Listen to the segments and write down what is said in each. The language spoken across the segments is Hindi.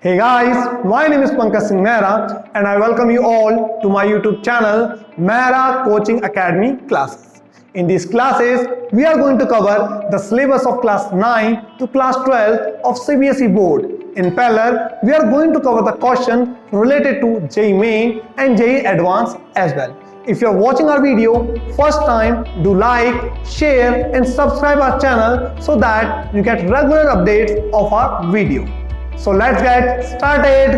Hey guys, my name is Pankaj Singh Mehra and I welcome you all to my YouTube channel Mehra Coaching Academy classes. In these classes, we are going to cover the syllabus of class 9 to class 12 of CBSE board. In parallel, we are going to cover the question related to JEE Main and JEE Advanced as well. If you are watching our video first time, do like, share and subscribe our channel so that you get regular updates of our video. So let's get started.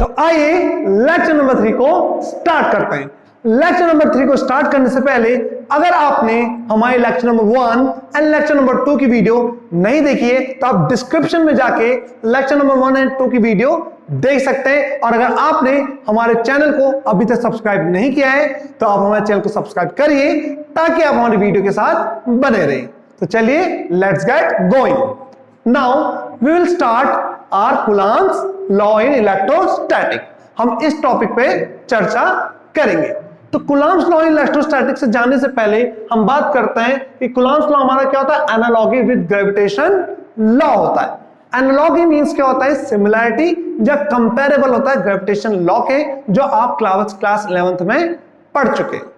तो आइए लेक्चर नंबर 3 को स्टार्ट करते हैं। लेक्चर नंबर 3 को स्टार्ट करने से पहले अगर आपने हमारे lecture number 1 and lecture number 2 की वीडियो नहीं देखी है तो आप डिस्क्रिप्शन में जाके लेक्चर नंबर 1 एंड 2 की वीडियो देख सकते हैं। और अगर आपने हमारे चैनल को अभी तक सब्सक्राइब नहीं किया है तो आप हमारे चैनल को सब्सक्राइब करिए ताकि आप हमारी वीडियो के साथ बने रहें। तो चलिए let's get going. Now we will start our Coulomb's law in electrostatic. हम इस टॉपिक पे चर्चा करेंगे। तो कूलॉम्स लॉ इन इलेक्ट्रोस्टैटिक से जानने से पहले हम बात करते हैं कि कूलॉम्स लॉ हमारा क्या होता है। एनालॉजी विद ग्रेविटेशन लॉ होता है। एनालॉजी मींस क्या होता है, सिमिलैरिटी या कंपैरेबल होता है ग्रेविटेशन लॉ के, जो आप क्लास 11th में पढ़ चुके।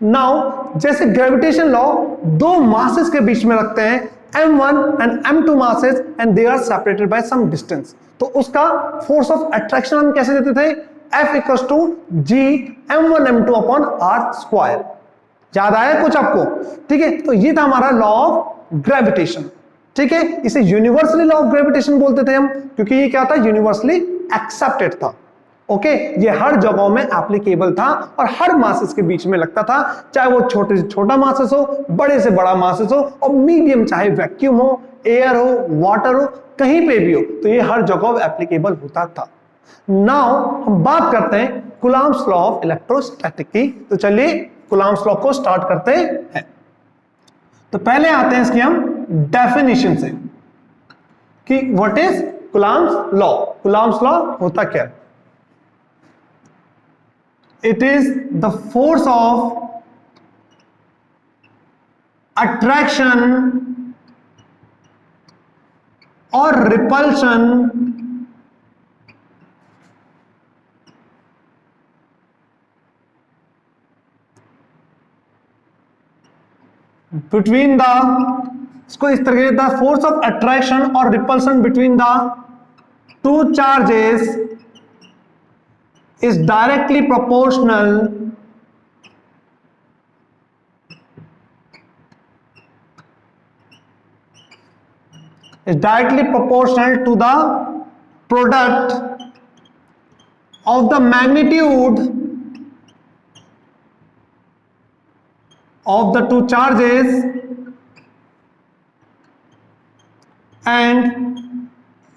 नाउ जैसे ग्रेविटेशन लॉ दो मासेस के बीच में रखते हैं, m1 and m2 masses and they are separated by some distance, तो उसका फोर्स ऑफ अट्रैक्शन हम कैसे देते थे, F equals to G m1 m2 upon r square. याद आया कुछ आपको? ठीक है, तो ये था हमारा लॉ ऑफ ग्रेविटेशन। ठीक है, इसे यूनिवर्सली लॉ ऑफ ग्रेविटेशन बोलते थे हम, क्योंकि ये क्या था, यूनिवर्सली एक्सेप्टेड था। ओके, ये हर जगहों में एप्लीकेबल था और हर मासेस के बीच में लगता था, चाहे वो छोटे से छोटा मासेस हो, बड़े से बड़ा मासेस हो, और मीडियम चाहे वैक्यूम हो, एयर हो, वाटर हो, कहीं पे भी हो, तो ये हर जगह एप्लीकेबल होता था। नाउ हम बात करते हैं कूलॉम्स लॉ ऑफ इलेक्ट्रोस्टैटिक की। तो चलिए कूलॉम्स लॉ को स्टार्ट करते हैं। तो पहले आते हैं इसकी हम डेफिनेशन से कि what is Coulomb's law. Coulomb's law होता क्या है? It is the force of attraction और रिपल्शन बिटवीन द, इसको इस तरह द फोर्स ऑफ अट्रैक्शन और repulsion between the two charges is directly proportional to the product of the magnitude of the two charges and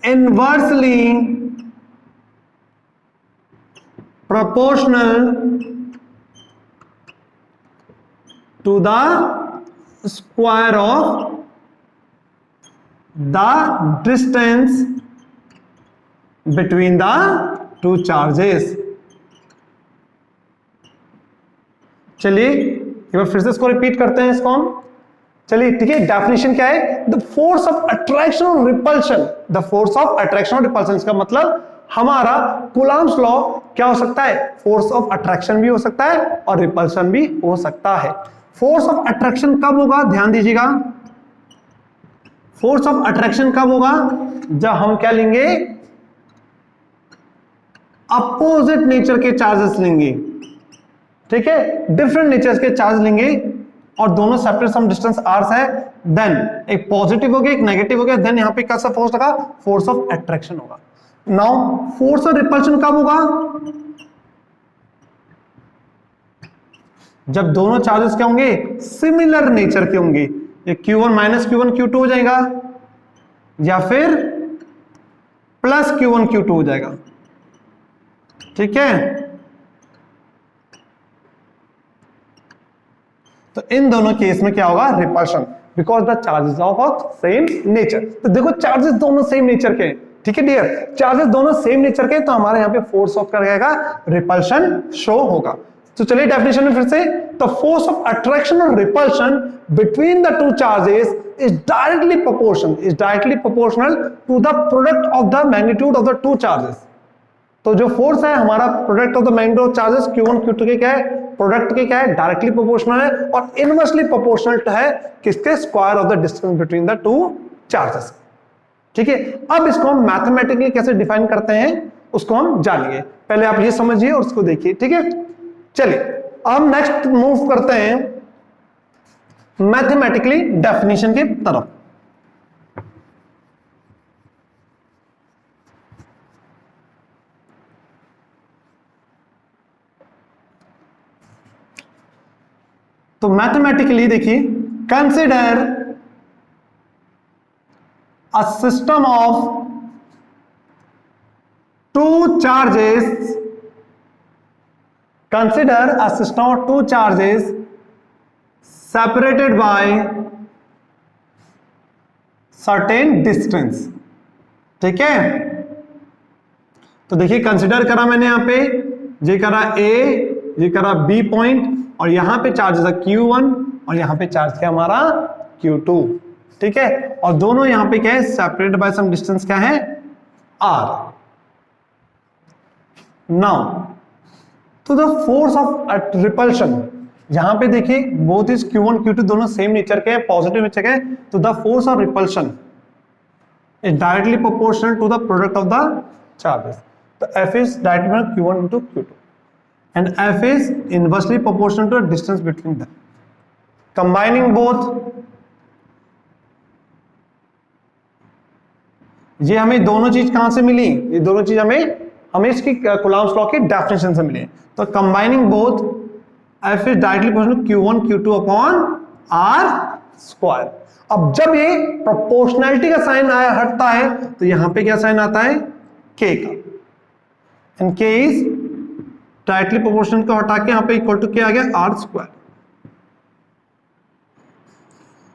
inversely proportional to the square of the distance between the two charges। चलिए एक बार फिर से इसको रिपीट करते हैं इसको हम। चलिए ठीक है, डेफिनेशन क्या है, द फोर्स ऑफ अट्रैक्शन और repulsion. The force of attraction और रिपल्शन, इसका मतलब हमारा कूलॉम्स लॉ क्या हो सकता है, फोर्स ऑफ अट्रैक्शन भी हो सकता है और रिपल्शन भी हो सकता है। फोर्स ऑफ अट्रैक्शन कब होगा, ध्यान दीजिएगा, फोर्स ऑफ अट्रैक्शन कब होगा, जब हम क्या लेंगे, अपोजिट नेचर के चार्जेस लेंगे। ठीक है, डिफरेंट नेचर के चार्ज लेंगे और दोनों सेपरेट सम डिस्टेंस r है, देन एक पॉजिटिव हो गया एक नेगेटिव हो गया, देन यहां पे कैसा फोर्स लगा, फोर्स ऑफ अट्रैक्शन होगा। नाउ फोर्स और रिपल्शन कब होगा, जब दोनों चार्जेस क्या होंगे, सिमिलर नेचर के होंगे। ये Q1 माइनस Q1 Q2 हो जाएगा या फिर प्लस Q1 Q2 हो जाएगा। ठीक है, तो इन दोनों केस में क्या होगा, repulsion, because the charges of same nature. तो देखो चार्जेस दोनों सेम नेचर के, ठीक है डियर, चार्जेस दोनों सेम नेचर के, तो हमारे यहाँ पे फोर्स ऑफ कर जाएगा, रिपल्शन शो होगा। तो चलिए डेफिनेशन में फिर से, द फोर्स ऑफ अट्रैक्शन और repulsion between the two charges is directly proportional to the product of the magnitude of the two charges. तो जो फोर्स है हमारा product of the magnitude of charges Q1 Q2 के क्या है, प्रोडक्ट के क्या है, डायरेक्टली प्रोपोर्शनल है और इनवर्सली प्रोपोर्शनल है किसके, square of the distance between the two charges. ठीक है, अब इसको हम मैथमेटिकली कैसे डिफाइन करते हैं उसको हम जानिए, पहले आप ये समझिए और उसको देखिए। ठीक है, चलिए अब नेक्स्ट मूव करते हैं मैथमेटिकली डेफिनेशन की तरफ। तो मैथमेटिकली देखिए, consider a system of two charges, consider a system of two charges separated by certain distance। ठीक है, तो देखिए कंसिडर करा मैंने यहां पे, ये करा A, ये करा B पॉइंट और यहां पे चार्ज है Q1 और यहां पे चार्ज है हमारा Q2। ठीक है, और दोनों यहां पे क्या है, सेपरेटेड बाय सम डिस्टेंस क्या है, R। नाउ तो द फोर्स ऑफ रिपल्शन, यहां पे देखिए बोथ इज Q1 Q2 दोनों सेम नेचर के हैं, पॉजिटिव नेचर के, तो the force of repulsion is directly proportional to the product of the charges. तो F is directly Q1 into Q2 and F is inversely proportional to the distance between them। Combining both, ये हमें दोनों चीज कहां से मिली, ये दोनों चीज हमें इसकी कूलम्ब्स लॉ की डेफिनेशन से मिली। तो combining both F is directly proportional Q1 Q2 upon R square. अब जब ये प्रोपोर्शनैलिटी का साइन हटता है तो यहां पे क्या साइन आता है, K का, and K is directly proportional को हटा के यहां पे इक्वल टू क्या आ गया, R square.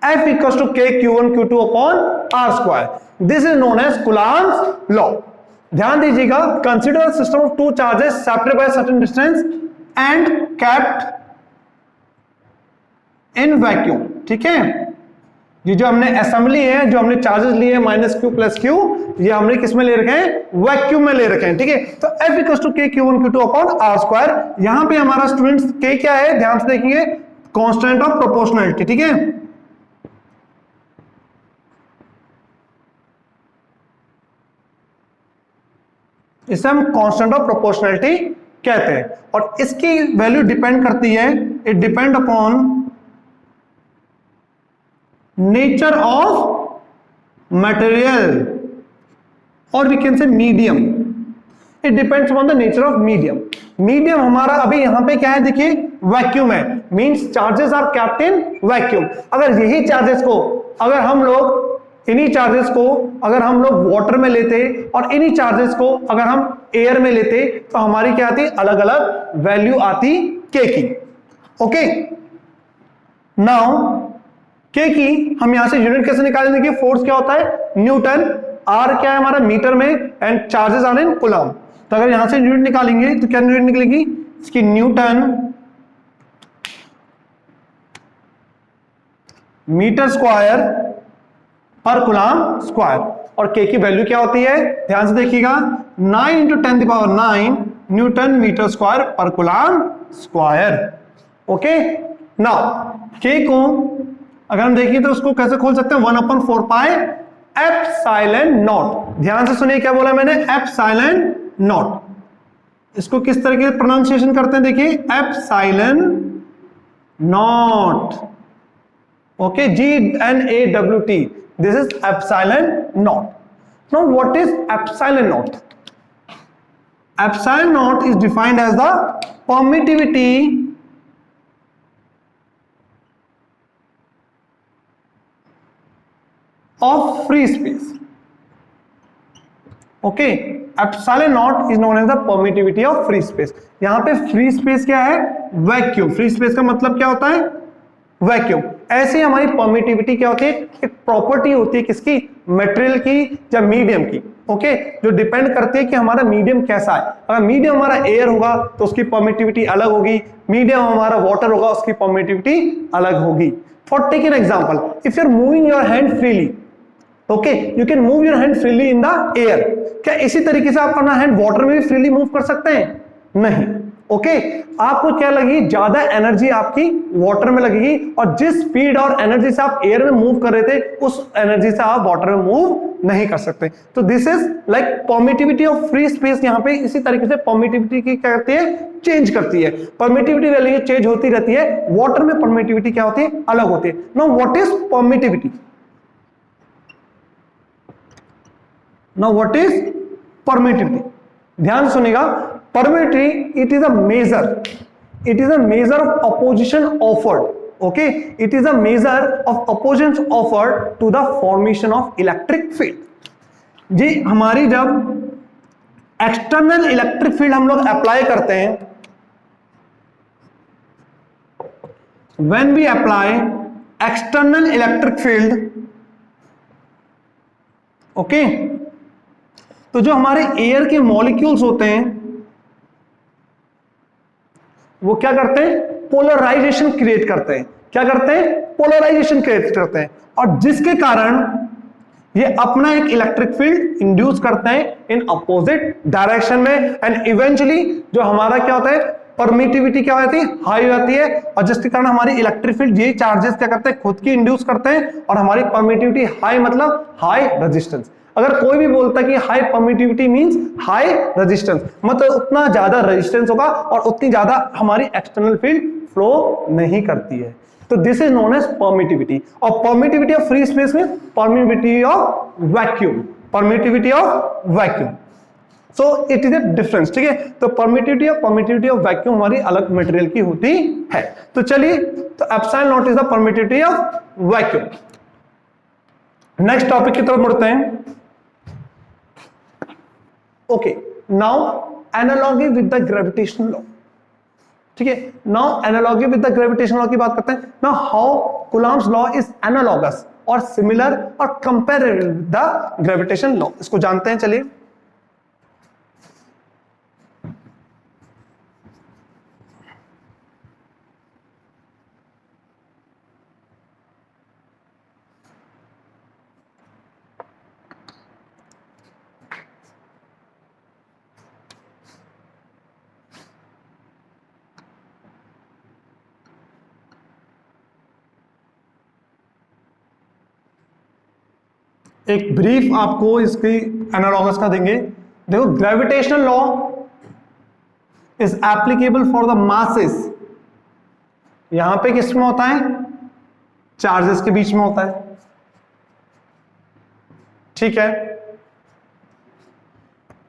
F equals to K Q1 Q2 upon R square. This is known as Coulomb's law. ध्यान दीजिएगा, consider system of two charges separated by certain distance and kept in vacuum. ठीक है, ये जो हमने असेंबली है, जो हमने चार्जेस लिए -q + q, ये हमने किस में ले रखे हैं, वैक्यूम में ले रखे हैं। ठीक है, तो F equals to K Q1 Q2 upon R square. यहां पे हमारा स्टूडेंट्स K क्या है, ध्यान से देखेंगे, कांस्टेंट ऑफ प्रोपोर्शनैलिटी। ठीक है, इसे हम कांस्टेंट ऑफ प्रोपोर्शनैलिटी कहते हैं और इसकी वैल्यू डिपेंड करती है, it depend upon nature of material और we can say medium. It depends upon the nature of medium. Medium हमारा अभी यहां पे क्या है, देखिए वैक्यूम है, means charges are kept in vacuum. अगर यही चार्जेस को अगर हम लोग इन्हीं चार्जेस को अगर हम लोग वाटर में लेते और इन्हीं चार्जेस को अगर हम एयर में लेते तो हमारी क्या आती, अलग अलग वैल्यू आती K की। ओके, नाउ K की हम यहां से यूनिट कैसे निकालेंगे, कि फोर्स क्या होता है, न्यूटन, R क्या है हमारा मीटर में, and charges are in coulomb. तो अगर यहां से यूनिट निकालेंगे तो क्या यूनिट निकलेगी, इसकी न्यूटन मीटर स्क्वायर पर कूलम स्क्वायर। और K की वैल्यू क्या होती है, ध्यान से देखिएगा, 9 × 10⁹ न्यूटन मीटर स्क्वायर पर coulomb square. Okay, now K को अगर हम देखिए तो उसको कैसे खोल सकते हैं, 1/4π एप्सिलॉन नॉट। ध्यान से सुनिए क्या बोला मैंने, एप्सिलॉन नॉट। इसको किस तरह के प्रोनाउंसिएशन करते हैं, देखिए epsilon not. Okay, GNAWT, this is epsilon naught. Now what is epsilon naught? Epsilon naught is defined as the permittivity of free space। Okay, epsilon naught is known as the permittivity of free space। यहां पे free space क्या है, वैक्यूम। free space का मतलब क्या होता है, वैक्यूम। ऐसे हमारी परमिटिविटी क्या होती है, एक प्रॉपर्टी होती है किसकी, मटेरियल की या मीडियम की। ओके, जो डिपेंड करती है कि हमारा मीडियम कैसा है। अगर मीडियम हमारा एयर होगा तो उसकी परमिटिविटी अलग होगी, मीडियम हमारा वाटर होगा उसकी परमिटिविटी अलग होगी। For take an example, if you are moving your hand freely, okay, you can move your hand freely in the air. क्या इसी तरीके से आप अपना हैंड वाटर में भी फ्रीली मूव कर सकते हैं? नहीं। ओके, आपको क्या लगेगी? ज्यादा एनर्जी आपकी वाटर में लगेगी, और जिस स्पीड और एनर्जी से आप एयर में मूव कर रहे थे उस एनर्जी से आप वाटर में मूव नहीं कर सकते। तो this is like permittivity of free space. यहां पे इसी तरीके से परमिटिविटी की क्या करती है? चेंज करती है। परमिटिविटी वैल्यू चेंज होती रहती है, वाटर में परमिटिविटी क्या होती है? अलग होती है। Now what is permittivity? Now what is permittivity? ध्यान सुनिएगा, permittivity it is a measure of opposition offered, okay, it is a measure of opposition offered to the formation of electric field। जी हमारी जब एक्सटर्नल इलेक्ट्रिक फील्ड हम लोग अप्लाई करते हैं, when we apply external electric field, okay, तो जो हमारे एयर के मॉलिक्यूल्स होते हैं वो क्या करते हैं? पोलराइजेशन क्रिएट करते हैं। क्या करते हैं? पोलराइजेशन क्रिएट करते हैं, और जिसके कारण ये अपना एक इलेक्ट्रिक फील्ड इंड्यूस करते हैं इन अपोजिट डायरेक्शन में, एंड इवेंचुअली जो हमारा क्या होता है? परमिटिविटी क्या होती है? हाई होती है, और जिसके कारण हमारी इलेक्ट्रिक फील्ड, ये चार्जेस क्या करते हैं? खुद की इंड्यूस करते हैं, और हमारी परमिटिविटी हाई मतलब हाई रेजिस्टेंस। अगर कोई भी बोलता है कि high permittivity means high resistance, मतलब उतना ज्यादा रेजिस्टेंस होगा और उतनी ज्यादा हमारी एक्सटर्नल फील्ड फ्लो नहीं करती है। तो this is known as permittivity. और परमिटिविटी ऑफ फ्री स्पेस में permittivity of vacuum, permittivity of vacuum. So it is a difference, ठीक है। तो परमिटिविटी ऑफ वैक्यूम हमारी अलग मटेरियल की होती है। तो चलिए, तो epsilon not is the permittivity of vacuum. Next topic की तरफ बढ़ते हैं। Okay, now analogy with the gravitational law, ठीक है। Now analogy with the gravitational law की बात करते हैं। Now how Coulomb's law is analogous और सिमिलर और comparable with the gravitation law, इसको जानते हैं। चलिए, एक ब्रीफ आपको इसकी एनालॉगस का देंगे। देखो, gravitational law is applicable for the masses. यहां पे किस में होता है? चार्जेस के बीच में होता है, ठीक है।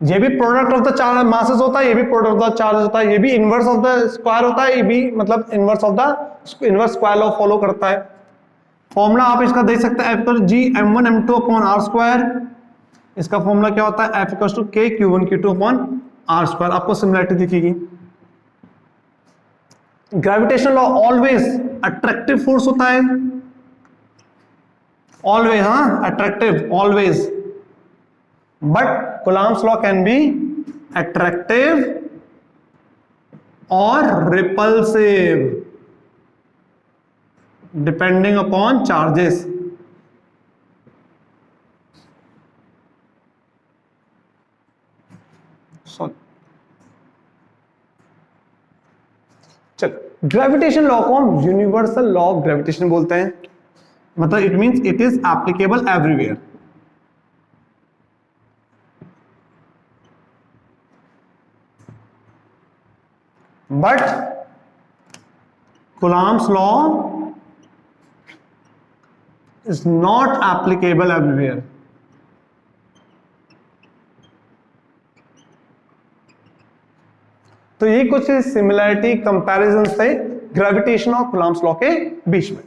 ये भी product of the charge masses होता है, ये भी प्रोडक्ट ऑफ द चार्ज होता है, ये भी इनवर्स ऑफ द स्क्वायर होता है, ये भी मतलब inverse of the inverse square law follow करता है। फॉर्मूला आप इसका देख सकते हैं, F G m1 m2 upon are square. इसका फॉर्मूला क्या होता है? F equals to k q1 q2 upon are square. आपको सिमिलरिटी दिखेगी। Gravitational law always attractive force होता है, ऑलवेज, हाँ, attractive always, but Coulomb's law can be attractive और repulsive depending upon charges. Sorry, चल, ग्रेविटेशन लॉ को हम यूनिवर्सल लॉ ऑफ ग्रेविटेशन बोलते हैं। मतलब it means it is applicable everywhere. But Coulomb's law is not applicable everywhere. तो ये कुछ सिमिलरिटी कंपैरिजन थे ग्रेविटेशन और कूलम्ब्स लॉ के बीच में।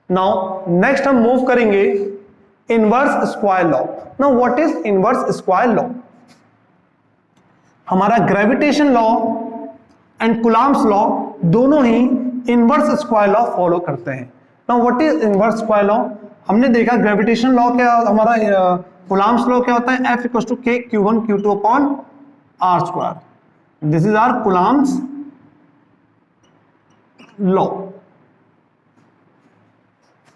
नाउ नेक्स्ट हम मूव करेंगे inverse square law. Now what is inverse square law? हमारा gravitation law and Coulomb's law दोनों ही इनवर्स स्क्वायर लॉ फॉलो करते हैं। Now what is inverse square law? हमने देखा ग्रेविटेशन लॉ क्या, हमारा कूलम्ब्स लॉ क्या होता है? F equals to k q1 q2 upon are square. This is our Coulomb's law.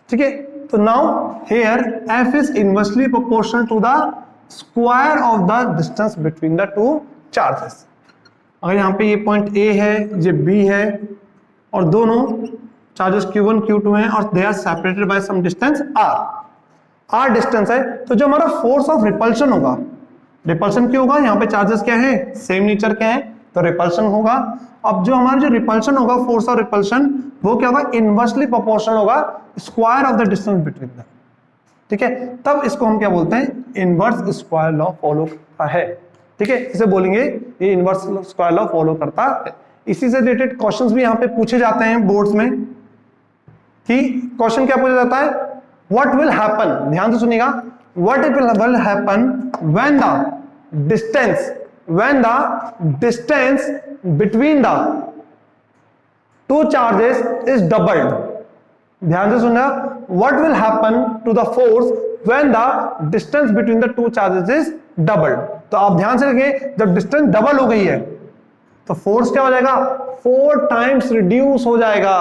ठीक है, तो now here F is inversely proportional to the square of the distance between the two charges. अगर यहाँ पे ये पॉइंट ए है, ये बी है और दोनों चार्जेस Q1 Q2 हैं और they are separated by some distance r distance है, तो जो हमारा फोर्स ऑफ रिपल्शन होगा, रिपल्शन क्यों होगा, यहाँ पे चार्जेस क्या है, सेम नेचर के हैं, तो रिपल्शन होगा। अब जो हमारा जो रिपल्शन होगा, फोर्स ऑफ रिपल्शन, वो क्या होगा, इनवर्सली प्रोपोर्शनल होगा square of the distance between the, ठीक है, तब इसको हम क्या बोलते हैं, इनवर्स स्क्वायर लॉ फॉलो करता है, ठीक है, इसे बोलेंगे ये इनवर्स स्क्वायर लॉ फॉलो करता है। इसी से रिलेटेड क्वेश्चंस भी यहाँ पे पूछे जाते हैं बोर्ड्स में, कि क्वेश्चन क्या पूछा जाता है, व्हाट विल हैपन, ध्यान से सुनिएगा, what will happen when the distance between the two charges is doubled, ध्यान से सुनना, what will happen to the force when the distance between the two charges is doubled. तो आप ध्यान से रखें, जब डिस्टेंस डबल हो गई है तो फोर्स क्या हो जाएगा, 4 टाइम्स रिड्यूस हो जाएगा,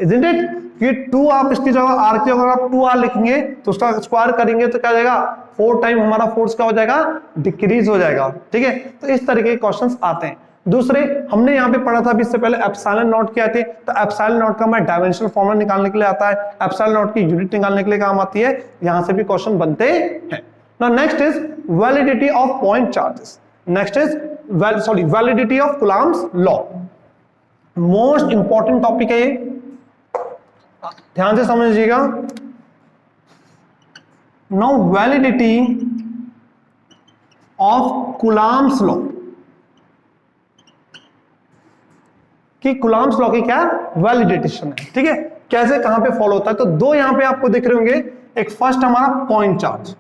इजंट इट, कि 2 आप इसकी जगह r की अगर आप 2r लिखेंगे तो उसका स्क्वायर करेंगे तो क्या हो जाएगा, 4 टाइम हमारा फोर्स क्या हो जाएगा, डिक्रीज हो जाएगा, ठीक है। तो इस तरीके के क्वेश्चंस आते हैं। दूसरे हमने यहाँ पे पढ़ा था अभी इससे पहले एप्सिलॉन नॉट क्या थे, तो एप्सिलॉन नॉट का हमारा डायमेंशनल फॉर्मूला निकालने के लिए आता है, एप्सिलॉन नॉट की यूनिट निकालने के लिए काम आती है, यहां से भी क्वेश्चन बनते हैं। Now next is validity of point charges, next is validity of Coulomb's law, most important topic है ये, ध्यान से समझिएगा। Now validity of Coulomb's law, कि कूलम्ब्स लॉ की क्या वैलिडिटेशन है, ठीक है, कैसे कहां पे फॉलो होता है। तो 2 यहां पे आपको दिख रहे होंगे, एक फर्स्ट हमारा पॉइंट चार्ज,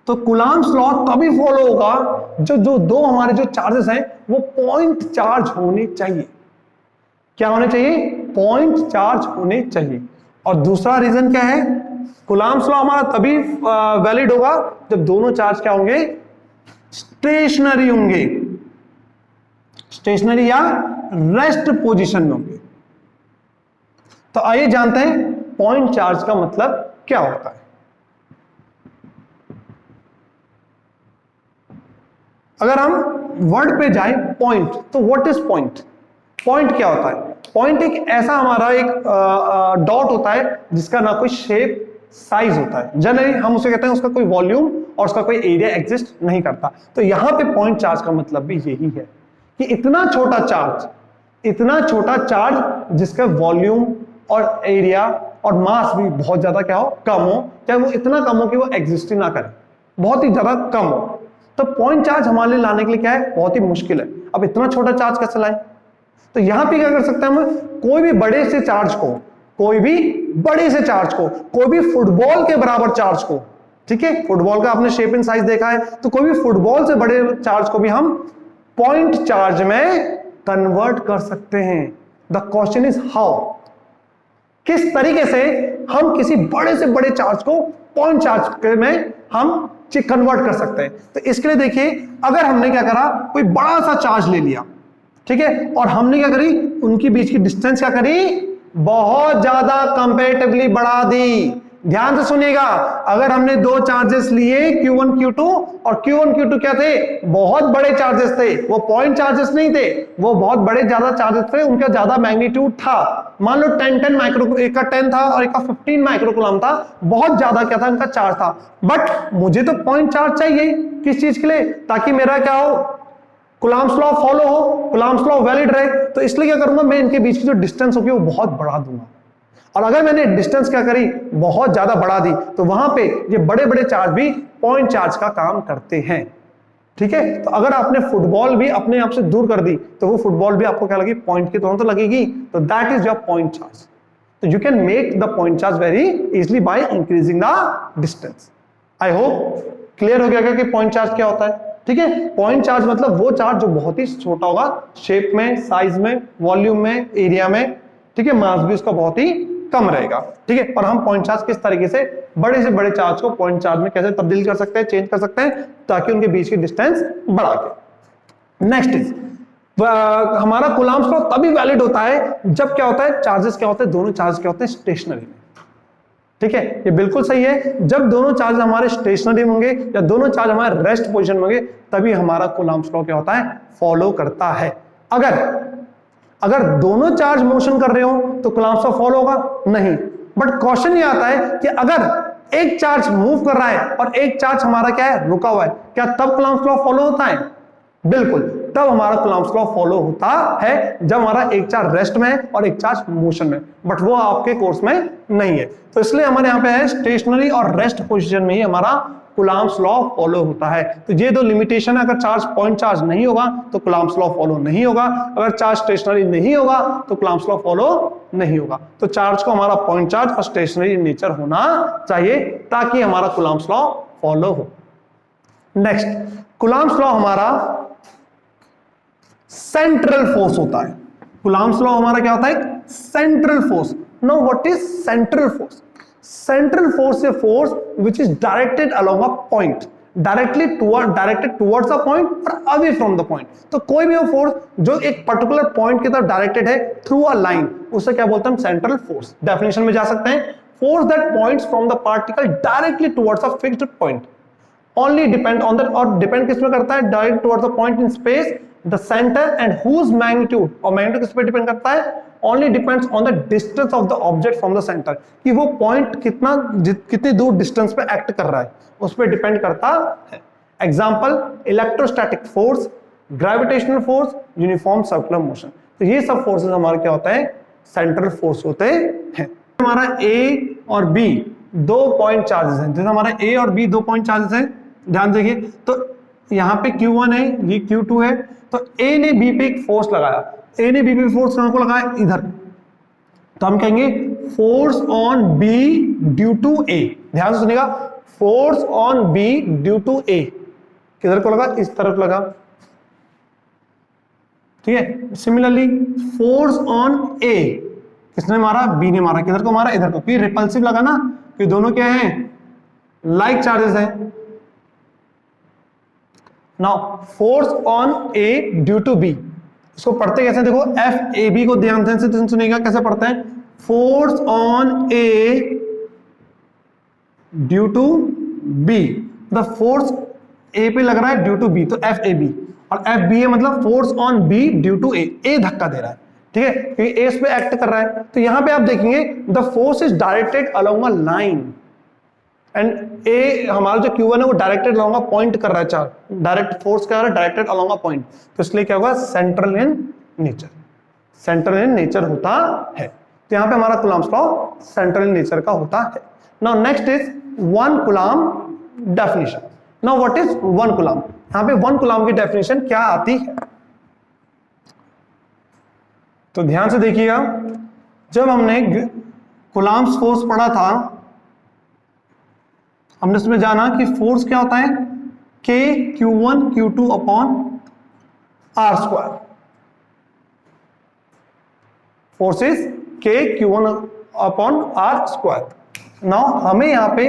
तो कूलम्ब्स लॉ तभी फॉलो होगा जो 2 हमारे जो चार्जेस हैं वो पॉइंट चार्ज होने चाहिए, क्या होने चाहिए, पॉइंट चार्ज होने चाहिए। और दूसरा रीजन क्या है, कूलम्ब्स लॉ हमारा तभी वैलिड होगा जब दोनों चार्ज क्या होंगे, स्टेशनरी होंगे, स्टेशनरी या रेस्ट पोजीशन में होंगे। तो आइए जानते हैं पॉइंट चार्ज का मतलब क्या होता है। अगर हम वर्ड पे जाए पॉइंट, तो व्हाट इज पॉइंट, पॉइंट क्या होता है, पॉइंट एक ऐसा हमारा एक डॉट होता है जिसका ना कोई शेप साइज होता है, जनरली हम उसे कहते हैं उसका कोई वॉल्यूम और उसका कोई एरिया एग्जिस्ट नहीं करता। तो यहां पे पॉइंट चार्ज का मतलब भी यही है कि इतना छोटा चार्ज जिसका वॉल्यूम और एरिया और मास भी बहुत ज्यादा क्या हो, कम हो, चाहे वो इतना कम हो कि वो एग्जिस्ट ही ना करे, बहुत ही ज्यादा कम हो। तो पॉइंट चार्ज हमारे लिए लाने के लिए क्या है, बहुत ही मुश्किल है। अब इतना छोटा चार्ज कैसे लाएं, तो यहां पे क्या कर सकते हैं हम, कोई भी बड़े से चार्ज को, कोई भी फुटबॉल के बराबर चार्ज को, ठीक है, फुटबॉल का आपने शेप एंड साइज देखा है, तो कोई भी फुटबॉल से बड़े चार्ज को भी हम पॉइंट चार्ज में कन्वर्ट कर सकते हैं। द क्वेश्चन इज हाउ, किस तरीके से हम किसी बड़े से बड़े चार्ज को पॉइंट चार्ज में हम कन्वर्ट कर सकते हैं। तो इसके लिए देखिए, अगर हमने क्या करा, कोई बड़ा सा चार्ज ले लिया, ठीक है, और हमने क्या करी, उनके बीच की डिस्टेंस क्या करी, बहुत ज्यादा कंपैरेटिवली बढ़ा दी। ध्यान से सुनिएगा, अगर हमने 2 चार्जेस लिए Q1 Q2 और Q1 Q2 क्या थे, बहुत बड़े चार्जेस थे, वो पॉइंट चार्जेस नहीं थे, वो बहुत बड़े ज्यादा चार्जेस थे, उनका ज्यादा मैग्नीट्यूड था, मान लो 10 माइक्रो, एक का 10 था और एक का 15 माइक्रोकूलम था, बहुत ज्यादा क्या था इनका चार्ज था। बट मुझे तो पॉइंट चार्ज चाहिए, किस चीज के लिए, ताकि मेरा क्या हो, कूलम्ब्स लॉ फॉलो हो, कूलम्ब्स लॉ वैलिड रहे। तो इसलिए क्या करूंगा, मैं इनके बीच की जो डिस्टेंस होगी वो बहुत बढ़ा दूंगा, और अगर मैंने डिस्टेंस क्या करी, बहुत ज्यादा बढ़ा दी, तो वहां पे ये बड़े बड़े चार्ज भी पॉइंट चार्ज का काम करते हैं, ठीक है। तो अगर आपने फुटबॉल भी अपने आप से दूर कर दी, तो वो फुटबॉल भी आपको क्या लगी, पॉइंट की तरह तो लगेगी, तो that is your point charge. तो you can make the point charge very easily by increasing the distance. I hope clear हो गया कि पॉइंट चार्ज क्या होता है, ठीक है। पॉइंट चार्ज मतलब वो चार्ज जो बहुत ही छोटा होगा, शेप में, साइज में, वॉल्यूम में, एरिया में, ठीक है, मास भी उसका बहुत ही कम रहेगा, ठीक है। और हम पॉइंट चार्ज किस तरीके से बड़े से बड़े चार्ज को पॉइंट चार्ज में कैसे तब्दील कर सकते हैं, चेंज कर सकते हैं, ताकि उनके बीच की डिस्टेंस बढ़ा के। नेक्स्ट इज हमारा कूलम्ब्स लॉ तभी वैलिड होता है जब क्या होता है, चार्जेस क्या होते हैं, दोनों चार्ज क्या होते हैं, स्टेशनरी में। ठीक है, ये बिल्कुल सही है। जब दोनों चार्ज हमारे स्टेशनरी होंगे या दोनों चार्ज हमारे रेस्ट पोजीशन में होंगे तभी हमारा कूलम्ब्स लॉ क्या होता है, फॉलो करता है। अगर दोनों चार्ज मोशन कर रहे हो तो कूलम्ब्स लॉ फॉलो होगा नहीं। बट क्वेश्चन ये आता है कि अगर एक चार्ज मूव कर रहा है और एक चार्ज हमारा क्या है, रुका हुआ है, क्या तब कूलम्ब्स लॉ फॉलो होता है? बिल्कुल, तब हमारा कूलम्ब्स लॉ फॉलो होता है जब हमारा एक चार्ज रेस्ट में है और एक चार्ज मोशन में, बट वो आपके कोर्स में नहीं है। तो इसलिए हमारे यहाँ पे है स्टेशनरी और रेस्ट पोजीशन में ही हमारा कूलम्ब्स लॉ फॉलो होता है। तो ये दो लिमिटेशन है, अगर चार्ज पॉइंट चार्ज नहीं होगा तो कूलम्ब्स लॉ फॉलो नहीं होगा, अगर चार्ज स्टेशनरी नहीं होगा तो कूलम्ब्स लॉ फॉलो नहीं होगा। तो चार्ज को हमारा पॉइंट चार्ज और स्टेशनरी नेचर होना चाहिए ताकि हमारा कूलम्ब्स लॉ फॉलो हो। नेक्स्ट, कूलम्ब्स लॉ हमारा सेंट्रल फोर्स होता है। कूलम्ब्स लॉ हमारा क्या होता है, central force. Now what is central force? Central force a force which is directed along a point, directed towards a point और अवे फ्रॉम द पॉइंट। तो कोई भी वो फोर्स जो एक पर्टिकुलर पॉइंट की तरफ डायरेक्टेड है थ्रू अ लाइन, उसे क्या बोलते हैं हम, सेंट्रल फोर्स। डेफिनेशन में जा सकते हैं, force that points from the particle directly towards a fixed point, only depend on that, और डिपेंड किस में करता है, direct towards the point in space, the centre and whose magnitude, और मैग्नीट्यूड किस पे डिपेंड करता है, only depends on the distance of the object from the center, कि वो पॉइंट कितनी दूर डिस्टेंस पे एक्ट कर रहा है उस पर डिपेंड करता है। Example, electrostatic force, gravitational force, uniform circular motion. तो ये सब फोर्सेस हमारे क्या होते हैं, सेंट्रल फोर्स होते हैं। हमारा ए और बी दो पॉइंट चार्जेस हैं, जैसे हमारा ए और बी दो पॉइंट चार्जेस हैं, ध्यान देखिए। तो यहाँ पे Q1 है, ये Q2 है, तो ए ने बी पे एक फोर्स लगाया, ए ने बी पे फोर्स कहां को लगाया, इधर, तो हम कहेंगे force on B due to A. ध्यान से सुनिएगा, force on B due to A किधर को लगा, इस तरफ लगा, ठीक है। सिमिलरली फोर्स ऑन ए किसने मारा, बी ने मारा, किधर को मारा, इधर को, फिर रिपल्सिव लगा ना, कि दोनों क्या हैं, लाइक चार्जेस हैं। Now force on A due to B, इसको पढ़ते कैसे, देखो एफ ए बी को ध्यान से सुनिएगा कैसे पढ़ते हैं, force on A due to B, the force A पे लग रहा है ड्यू टू बी, तो एफ ए बी, और एफ बी ए मतलब force on B due to A धक्का दे रहा है, ठीक है, क्योंकि ए इस पे एक्ट कर रहा है। तो यहां पे आप देखेंगे the force is directed along a line, and A हमारा जो Q1 है वो डायरेक्टेड अलोंग अ पॉइंट कर रहा है, चार डायरेक्ट फोर्स क्या है, डायरेक्टेड अलोंग अ पॉइंट, तो इसलिए क्या होगा, central in nature, central in nature होता है। तो यहां पे हमारा Coulomb's law central in nature का होता है। Now next is 1 coulomb definition. Now what is 1 coulomb? यहां पे 1 कूलम्ब की डेफिनेशन क्या आती है, तो ध्यान से देखिएगा। जब हमने कूलम्ब्स फोर्स पढ़ा था, हमने उसमें जाना कि फोर्स क्या होता है, K Q1 Q2 upon R square. Force is K Q1 upon R square. Now हमें यहाँ पे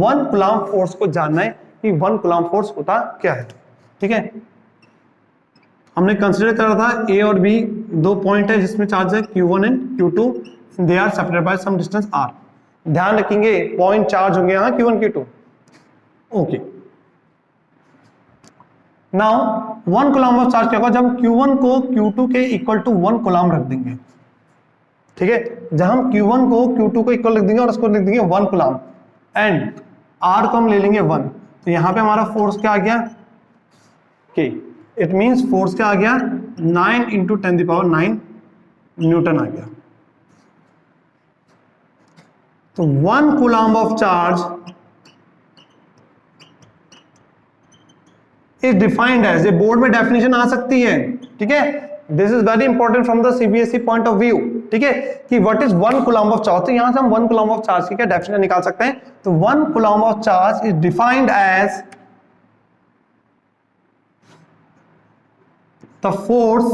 1 कूलम्ब फोर्स को जानना है कि 1 कूलम्ब फोर्स होता क्या है, ठीक है। हमने कंसीडर करा था ए और बी दो पॉइंट है जिसमें चार्ज है Q1 and Q2, they are separated by some distance R। ध्यान रखेंगे पॉइंट चार्ज होंगे यहाँ Q1 Q2, okay. Now 1 coulomb of charge क्या होगा, जब हम Q1 को Q2 के इक्वल टू 1 कूलम्ब रख देंगे, ठीक है, जब हम Q1 को Q2 को इक्वल रख देंगे और उसको लिख देंगे 1 कूलम्ब, एंड R को हम ले लेंगे 1, तो यहां पे हमारा फोर्स क्या आ गया, K। इट मींस फोर्स क्या आ गया, 9 इंटू 10⁹ न्यूटन आ गया। तो 1 coulomb of charge is defined as, ये बोर्ड में डेफिनेशन आ सकती है, ठीक है, this is very important from the CBSE point of view, ठीक है, कि what is 1 coulomb of charge. तो यहां से हम 1 कूलम्ब ऑफ चार्ज की क्या डेफिनेशन निकाल सकते हैं, तो 1 coulomb of charge is defined as the force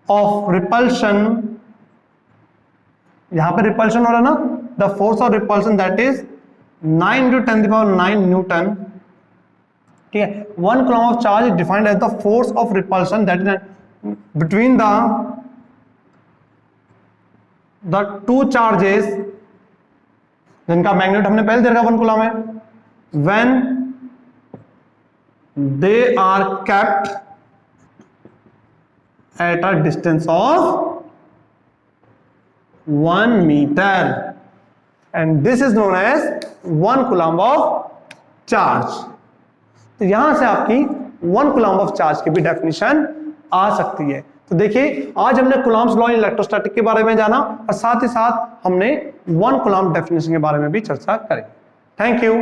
of repulsion, यहां पे रिपल्शन हो रहा है ना, the force of repulsion that is 9 into 10⁹ Newton, ठीक है। 1 coulomb of charge is defined as the force of repulsion that is between the the two charges जिनका मैग्नेट हमने पहले देखा 1 कूलम है, when they are kept at a distance of 1 metre and this is known as 1 coulomb of charge. तो यहां से आपकी 1 कूलम ऑफ चार्ज की भी डेफिनेशन आ सकती है। तो देखिए आज हमने कूलम्स लॉ इलेक्ट्रोस्टैटिक के बारे में जाना और साथ ही साथ हमने 1 कूलम डेफिनेशन के बारे में भी चर्चा करी। Thank you.